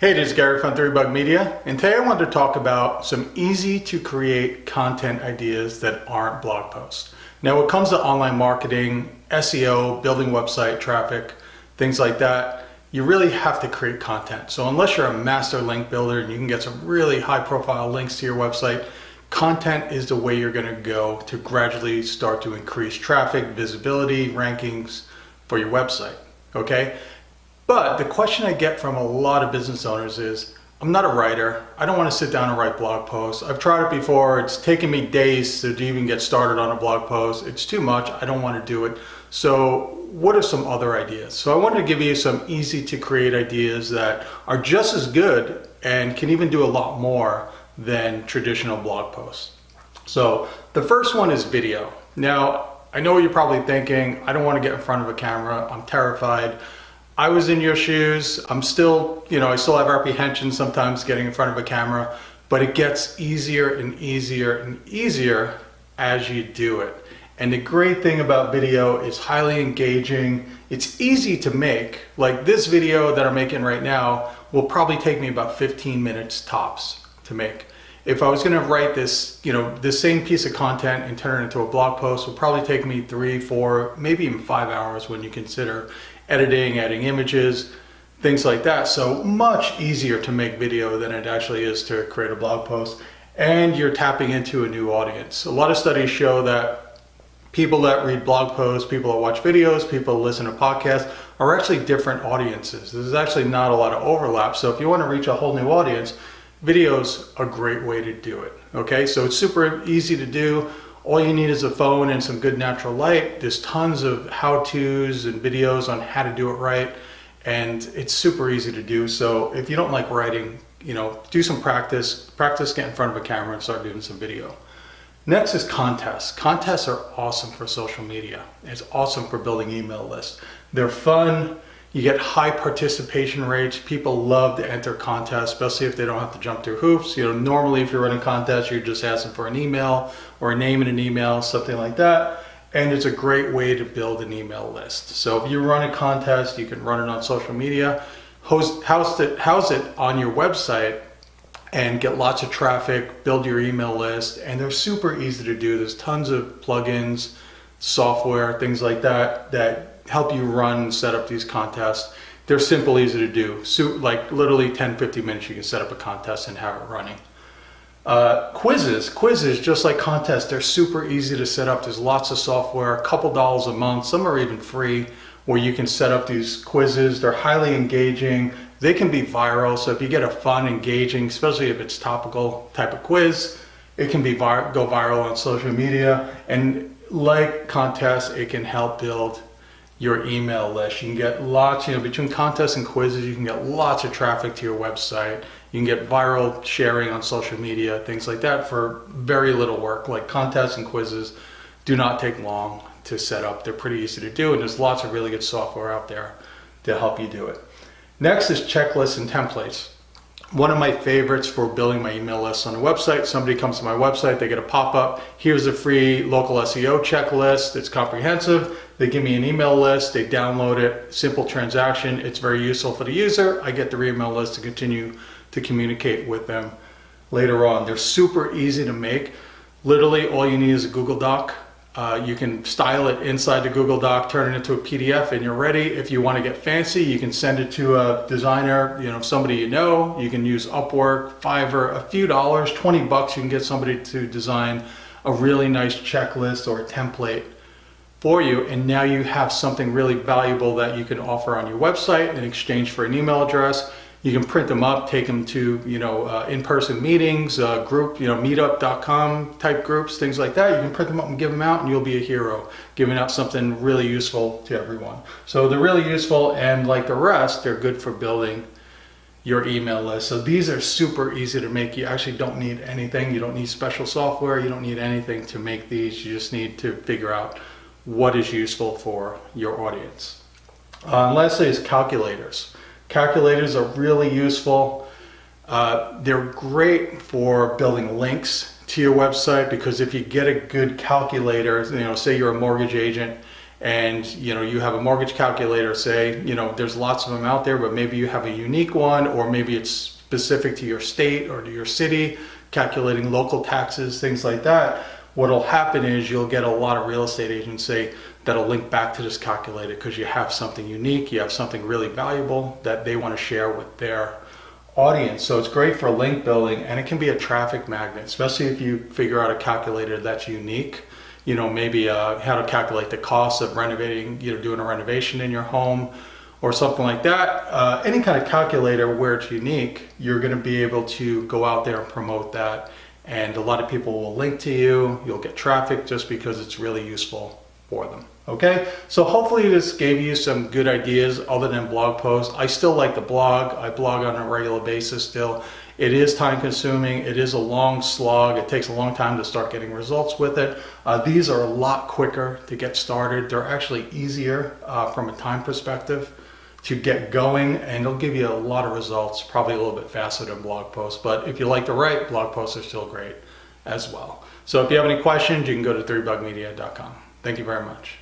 Hey, this is Gary from 3Bug Media, and today I wanted to talk about some easy to create content ideas that aren't blog posts. Now, when it comes to online marketing, SEO, building website traffic, things like that, you really have to create content. So unless you're a master link builder and you can get some really high profile links to your website, content is the way you're going to go to gradually start to increase traffic, visibility, rankings for your website, okay? But the question I get from a lot of business owners is, I'm not a writer. I don't want to sit down and write blog posts. I've tried it before. It's taken me days to even get started on a blog post. It's too much. I don't want to do it. So what are some other ideas? So I wanted to give you some easy to create ideas that are just as good and can even do a lot more than traditional blog posts. So the first one is video. Now, I know what you're probably thinking. I don't want to get in front of a camera. I'm terrified. I was in your shoes. I'm still, I still have apprehension sometimes getting in front of a camera, but it gets easier and easier and easier as you do it. And the great thing about video is highly engaging. It's easy to make. Like this video that I'm making right now will probably take me about 15 minutes tops to make. If I was going to write this, this same piece of content and turn it into a blog post, would probably take me 3, 4, maybe even 5 hours when you consider editing, adding images, things like that. So much easier to make video than it actually is to create a blog post. And you're tapping into a new audience. A lot of studies show that people that read blog posts, people that watch videos, people that listen to podcasts are actually different audiences. There's actually not a lot of overlap. So if you want to reach a whole new audience, video's a great way to do it. Okay, so it's super easy to do. All you need is a phone and some good natural light. There's tons of how-tos and videos on how to do it right, and it's super easy to do. So if you don't like writing, do some practice, get in front of a camera and start doing some video. Next is contests. Contests are awesome for social media. It's awesome for building email lists. They're fun. You get high participation rates. People love to enter contests, especially if they don't have to jump through hoops. Normally if you're running contests, you're just asking for an email or a name in an email, something like that. And it's a great way to build an email list. So if you run a contest, you can run it on social media, house it on your website and get lots of traffic, build your email list. And they're super easy to do. There's tons of plugins, software, things like that help you run and set up these contests. They're simple, easy to do. So like literally 10-15 minutes you can set up a contest and have it running. Quizzes, just like contests, they're super easy to set up. There's lots of software, a couple dollars a month, some are even free, where you can set up these quizzes. They're highly engaging. They can be viral, so if you get a fun, engaging, especially if it's topical type of quiz, it can go viral on social media. And like contests, it can help build your email list. You can get lots, between contests and quizzes, you can get lots of traffic to your website. You can get viral sharing on social media, things like that for very little work. Like contests and quizzes do not take long to set up. They're pretty easy to do, and there's lots of really good software out there to help you do it. Next is checklists and templates. One of my favorites for building my email lists on a website, somebody comes to my website, they get a pop-up, here's a free local SEO checklist, it's comprehensive, they give me an email list, they download it, simple transaction, it's very useful for the user, I get their email list to continue to communicate with them later on. They're super easy to make. Literally all you need is a Google Doc. You can style it inside the Google Doc, turn it into a PDF, and you're ready. If you want to get fancy, you can send it to a designer, somebody you know. You can use Upwork, Fiverr, a few dollars, 20 bucks, you can get somebody to design a really nice checklist or a template for you, and now you have something really valuable that you can offer on your website in exchange for an email address. You can print them up, take them to in-person meetings, group, meetup.com type groups, things like that. You can print them up and give them out, and you'll be a hero, giving out something really useful to everyone. So they're really useful, and like the rest, they're good for building your email list. So these are super easy to make. You actually don't need anything. You don't need special software. You don't need anything to make these. You just need to figure out what is useful for your audience. And lastly is calculators. Calculators are really useful. They're great for building links to your website, because if you get a good calculator, say you're a mortgage agent and you have a mortgage calculator, say, there's lots of them out there, but maybe you have a unique one, or maybe it's specific to your state or to your city, calculating local taxes, things like that. What'll happen is you'll get a lot of real estate agents say that'll link back to this calculator because you have something unique, you have something really valuable that they want to share with their audience. So it's great for link building, and it can be a traffic magnet, especially if you figure out a calculator that's unique. Maybe how to calculate the cost of renovating, doing a renovation in your home or something like that. Any kind of calculator where it's unique, you're going to be able to go out there and promote that. And a lot of people will link to you. You'll get traffic just because it's really useful for them. Okay, so hopefully this gave you some good ideas other than blog posts. I still like the blog. I blog on a regular basis still. It is time consuming. It is a long slog. It takes a long time to start getting results with it. These are a lot quicker to get started. They're actually easier from a time perspective to get going, and they'll give you a lot of results, probably a little bit faster than blog posts. But if you like to write, blog posts are still great as well. So if you have any questions, you can go to 3bugmedia.com. Thank you very much.